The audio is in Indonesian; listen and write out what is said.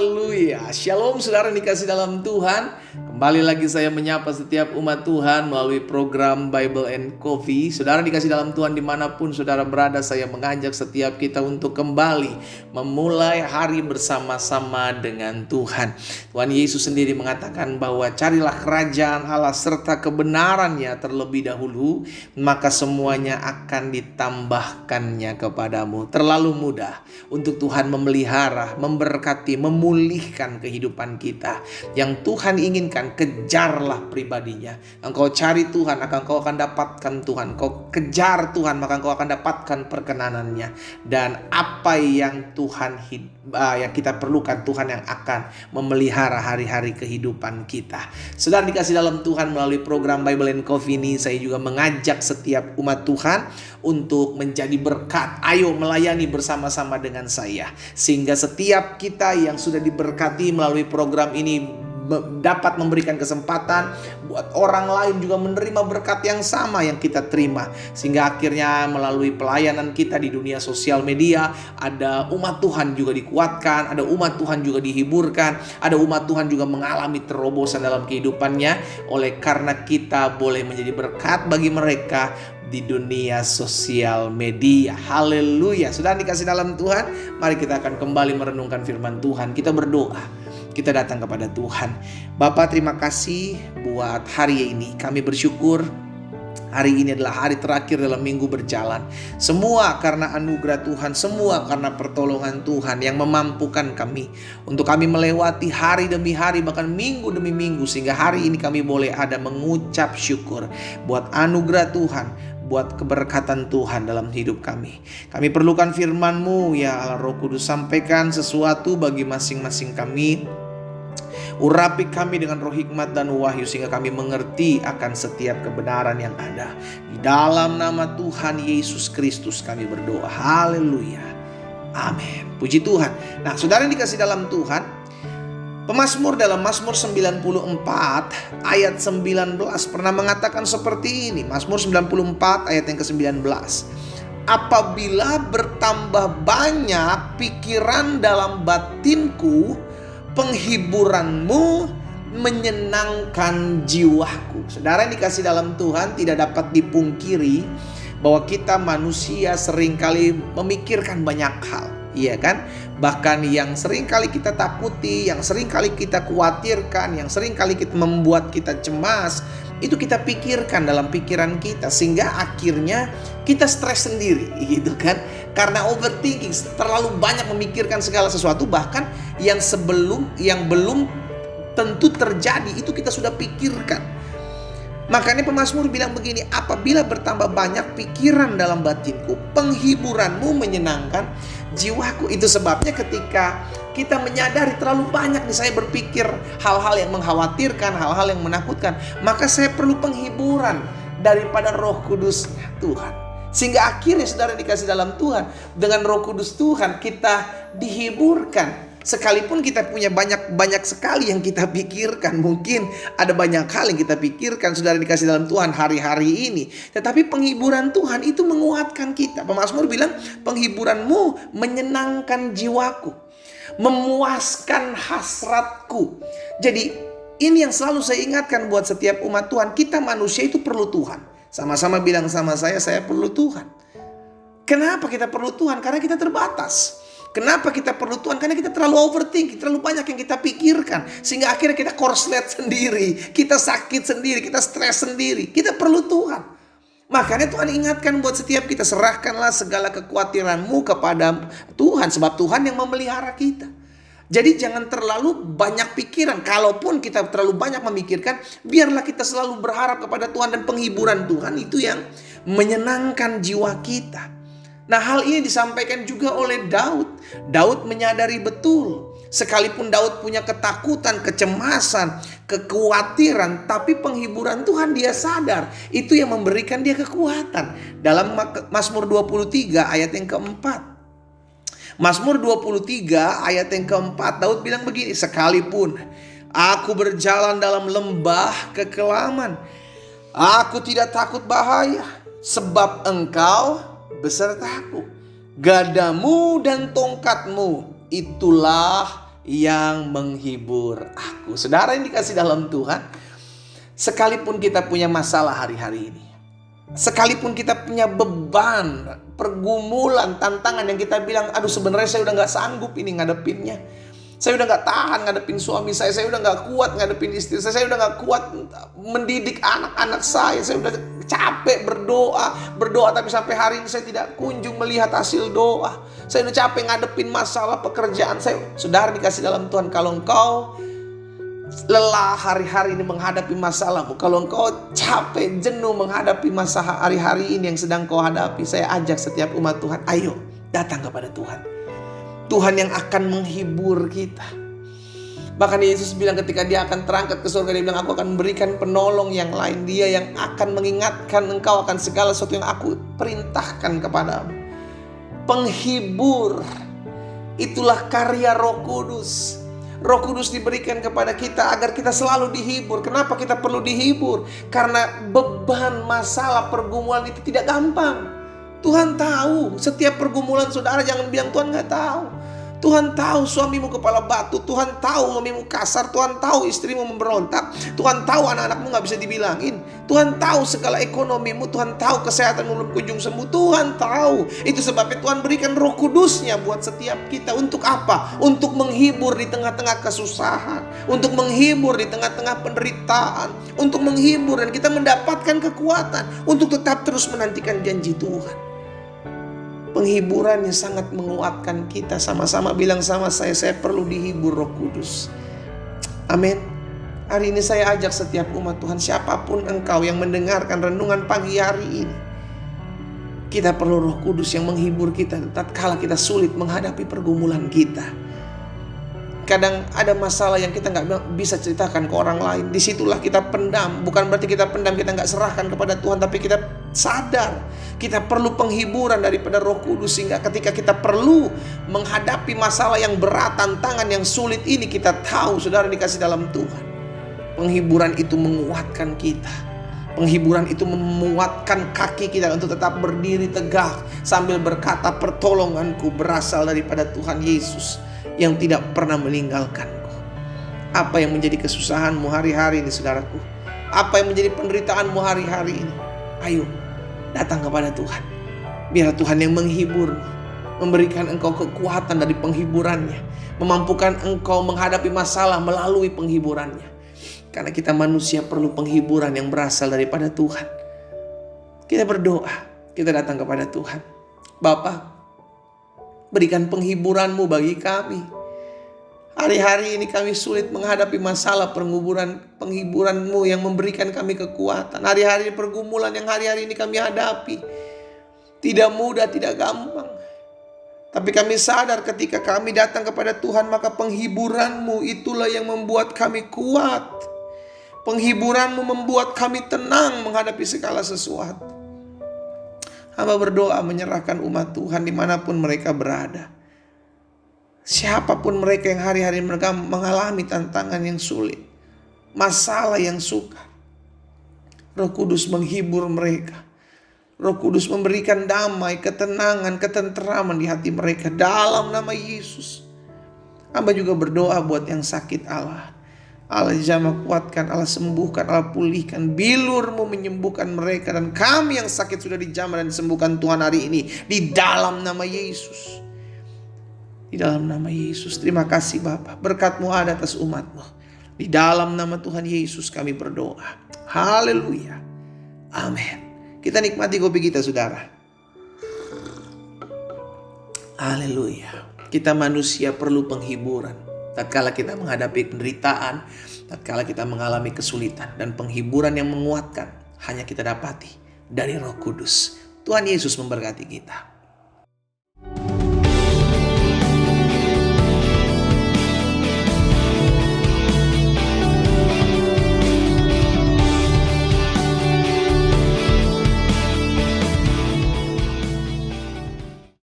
Haleluya. Shalom saudara yang dikasih dalam Tuhan. Kembali lagi saya menyapa setiap umat Tuhan melalui program Bible and Coffee. Saudara dikasih dalam Tuhan dimanapun saudara berada, saya mengajak setiap kita untuk kembali memulai hari bersama-sama dengan Tuhan. Tuhan Yesus sendiri mengatakan bahwa carilah kerajaan Allah serta kebenarannya terlebih dahulu, maka semuanya akan ditambahkannya kepadamu. Terlalu mudah untuk Tuhan memelihara, memberkati, memulihkan kehidupan kita. Yang Tuhan inginkan, kejarlah pribadinya. Engkau cari Tuhan, maka engkau akan dapatkan Tuhan. Engkau kejar Tuhan, maka engkau akan dapatkan perkenanannya. Dan apa yang Tuhan yang kita perlukan, Tuhan yang akan memelihara hari-hari kehidupan kita. Saudara dikasih dalam Tuhan, melalui program Bible and Coffee ini, saya juga mengajak setiap umat Tuhan untuk menjadi berkat. Ayo melayani bersama-sama dengan saya, sehingga setiap kita yang sudah diberkati melalui program ini dapat memberikan kesempatan buat orang lain juga menerima berkat yang sama yang kita terima. Sehingga akhirnya melalui pelayanan kita di dunia sosial media, ada umat Tuhan juga dikuatkan, ada umat Tuhan juga dihiburkan, ada umat Tuhan juga mengalami terobosan dalam kehidupannya. Oleh karena kita boleh menjadi berkat bagi mereka di dunia sosial media. Haleluya. Sudah dikasih dalam Tuhan, mari kita akan kembali merenungkan firman Tuhan. Kita berdoa. Kita datang kepada Tuhan. Bapa, terima kasih buat hari ini. Kami bersyukur hari ini adalah hari terakhir dalam minggu berjalan. Semua karena anugerah Tuhan, semua karena pertolongan Tuhan yang memampukan kami untuk kami melewati hari demi hari, bahkan minggu demi minggu, sehingga hari ini kami boleh ada mengucap syukur buat anugerah Tuhan, buat keberkatan Tuhan dalam hidup kami. Kami perlukan firman-Mu ya Allah Roh Kudus, sampaikan sesuatu bagi masing-masing kami. Urapi kami dengan roh hikmat dan wahyu, sehingga kami mengerti akan setiap kebenaran yang ada. Di dalam nama Tuhan Yesus Kristus kami berdoa. Haleluya. Amin. Puji Tuhan. Nah, saudara yang dikasih dalam Tuhan, pemazmur dalam Mazmur 94 ayat 19 pernah mengatakan seperti ini. Mazmur 94 ayat yang ke-19. Apabila bertambah banyak pikiran dalam batinku, penghiburanmu menyenangkan jiwaku. Saudara yang dikasih dalam Tuhan, tidak dapat dipungkiri bahwa kita manusia seringkali memikirkan banyak hal, iya kan? Bahkan yang seringkali kita takuti, yang seringkali kita khawatirkan, yang seringkali membuat kita cemas, itu kita pikirkan dalam pikiran kita, sehingga akhirnya kita stres sendiri, gitu kan? Karena overthinking, terlalu banyak memikirkan segala sesuatu, bahkan yang belum tentu terjadi itu kita sudah pikirkan. Makanya pemazmur bilang begini, apabila bertambah banyak pikiran dalam batinku, penghiburanmu menyenangkan jiwaku. Itu sebabnya ketika kita menyadari terlalu banyak nih saya berpikir hal-hal yang mengkhawatirkan, hal-hal yang menakutkan, maka saya perlu penghiburan daripada Roh Kudus Tuhan. Sehingga akhirnya saudara dikasih dalam Tuhan, dengan Roh Kudus Tuhan kita dihiburkan. Sekalipun kita punya banyak sekali yang kita pikirkan, mungkin ada banyak hal yang kita pikirkan saudara dikasih dalam Tuhan hari-hari ini, tetapi penghiburan Tuhan itu menguatkan kita. Pemazmur bilang, penghiburanmu menyenangkan jiwaku, memuaskan hasratku. Jadi ini yang selalu saya ingatkan buat setiap umat Tuhan, kita manusia itu perlu Tuhan. Sama-sama bilang sama saya perlu Tuhan. Kenapa kita perlu Tuhan? Karena kita terbatas. Kenapa kita perlu Tuhan? Karena kita terlalu overthinking, terlalu banyak yang kita pikirkan, sehingga akhirnya kita korslet sendiri, kita sakit sendiri, kita stres sendiri. Kita perlu Tuhan. Makanya Tuhan ingatkan buat setiap kita, serahkanlah segala kekhawatiranmu kepada Tuhan, sebab Tuhan yang memelihara kita. Jadi jangan terlalu banyak pikiran. Kalaupun kita terlalu banyak memikirkan, biarlah kita selalu berharap kepada Tuhan, dan penghiburan Tuhan itu yang menyenangkan jiwa kita. Nah, hal ini disampaikan juga oleh Daud. Daud menyadari betul, sekalipun Daud punya ketakutan, kecemasan, kekhawatiran, tapi penghiburan Tuhan dia sadar, itu yang memberikan dia kekuatan. Dalam Mazmur 23 ayat yang keempat. Mazmur 23 ayat yang keempat, Daud bilang begini, sekalipun aku berjalan dalam lembah kekelaman, aku tidak takut bahaya, sebab Engkau besertaku. Gadamu dan tongkatmu itulah yang menghibur aku. Saudara yang dikasih dalam Tuhan, sekalipun kita punya masalah hari-hari ini, sekalipun kita punya beban, pergumulan, tantangan yang kita bilang, aduh sebenarnya saya udah gak sanggup ini ngadepinnya. Saya udah gak tahan ngadepin suami saya udah gak kuat ngadepin istri saya udah gak kuat mendidik anak-anak saya udah capek berdoa tapi sampai hari ini saya tidak kunjung melihat hasil doa. Saya udah capek ngadepin masalah pekerjaan saya. Saudara dikasih dalam Tuhan, kalau engkau lelah hari-hari ini menghadapi masalahmu, kalau engkau capek, jenuh menghadapi masalah hari-hari ini yang sedang kau hadapi, saya ajak setiap umat Tuhan, ayo datang kepada Tuhan. Tuhan yang akan menghibur kita. Bahkan Yesus bilang ketika dia akan terangkat ke surga, dia bilang, aku akan memberikan penolong yang lain. Dia yang akan mengingatkan engkau akan segala sesuatu yang aku perintahkan kepadamu. Penghibur, itulah karya Roh Kudus. Roh Kudus diberikan kepada kita agar kita selalu dihibur. Kenapa kita perlu dihibur? Karena beban, masalah, pergumulan itu tidak gampang. Tuhan tahu setiap pergumulan saudara. Jangan bilang Tuhan gak tahu. Tuhan tahu suamimu kepala batu. Tuhan tahu suamimu kasar. Tuhan tahu istrimu memberontak. Tuhan tahu anak-anakmu gak bisa dibilangin. Tuhan tahu segala ekonomimu. Tuhan tahu kesehatanmu belum kunjung sembuh. Tuhan tahu. Itu sebabnya Tuhan berikan Roh Kudusnya buat setiap kita. Untuk apa? Untuk menghibur di tengah-tengah kesusahan. Untuk menghibur di tengah-tengah penderitaan. Untuk menghibur dan kita mendapatkan kekuatan untuk tetap terus menantikan janji Tuhan. Penghiburan yang sangat menguatkan kita. Sama-sama bilang sama saya perlu dihibur Roh Kudus. Amin. Hari ini saya ajak setiap umat Tuhan, siapapun engkau yang mendengarkan renungan pagi hari ini, kita perlu Roh Kudus yang menghibur kita tatkala kita sulit menghadapi pergumulan kita. Kadang ada masalah yang kita gak bisa ceritakan ke orang lain. Disitulah kita pendam. Bukan berarti kita pendam, kita gak serahkan kepada Tuhan, tapi kita sadar kita perlu penghiburan daripada Roh Kudus. Sehingga ketika kita perlu menghadapi masalah yang berat, tantangan yang sulit ini, kita tahu saudara dikasih dalam Tuhan, penghiburan itu menguatkan kita. Penghiburan itu memuatkan kaki kita untuk tetap berdiri tegak sambil berkata, pertolonganku berasal daripada Tuhan Yesus yang tidak pernah meninggalkanku. Apa yang menjadi kesusahanmu hari-hari ini saudaraku? Apa yang menjadi penderitaanmu hari-hari ini? Ayo datang kepada Tuhan. Biar Tuhan yang menghibur, memberikan engkau kekuatan dari penghiburannya, memampukan engkau menghadapi masalah melalui penghiburannya. Karena kita manusia perlu penghiburan yang berasal daripada Tuhan. Kita berdoa, kita datang kepada Tuhan. Bapa, berikan penghiburan-Mu bagi kami. Hari-hari ini kami sulit menghadapi masalah, penghiburan-Mu yang memberikan kami kekuatan. Hari-hari pergumulan yang hari-hari ini kami hadapi tidak mudah, tidak gampang. Tapi kami sadar ketika kami datang kepada Tuhan, maka penghiburan-Mu itulah yang membuat kami kuat. Penghiburan-Mu membuat kami tenang menghadapi segala sesuatu. Hamba berdoa menyerahkan umat Tuhan dimanapun mereka berada. Siapapun mereka yang hari-hari mereka mengalami tantangan yang sulit, masalah yang sukar, Roh Kudus menghibur mereka. Roh Kudus memberikan damai, ketenangan, ketenteraman di hati mereka dalam nama Yesus. Hamba juga berdoa buat yang sakit Allah. Allah jamah kuatkan, Allah sembuhkan, Allah pulihkan. Bilur-Mu menyembuhkan mereka. Dan kami yang sakit sudah dijamah dan disembuhkan Tuhan hari ini. Di dalam nama Yesus. Di dalam nama Yesus. Terima kasih Bapa. Berkat-Mu ada atas umat-Mu. Di dalam nama Tuhan Yesus kami berdoa. Haleluya. Amin. Kita nikmati kopi kita saudara. Haleluya. Kita manusia perlu penghiburan. Tatkala kita menghadapi penderitaan, tatkala kita mengalami kesulitan, dan penghiburan yang menguatkan hanya kita dapati dari Roh Kudus. Tuhan Yesus memberkati kita.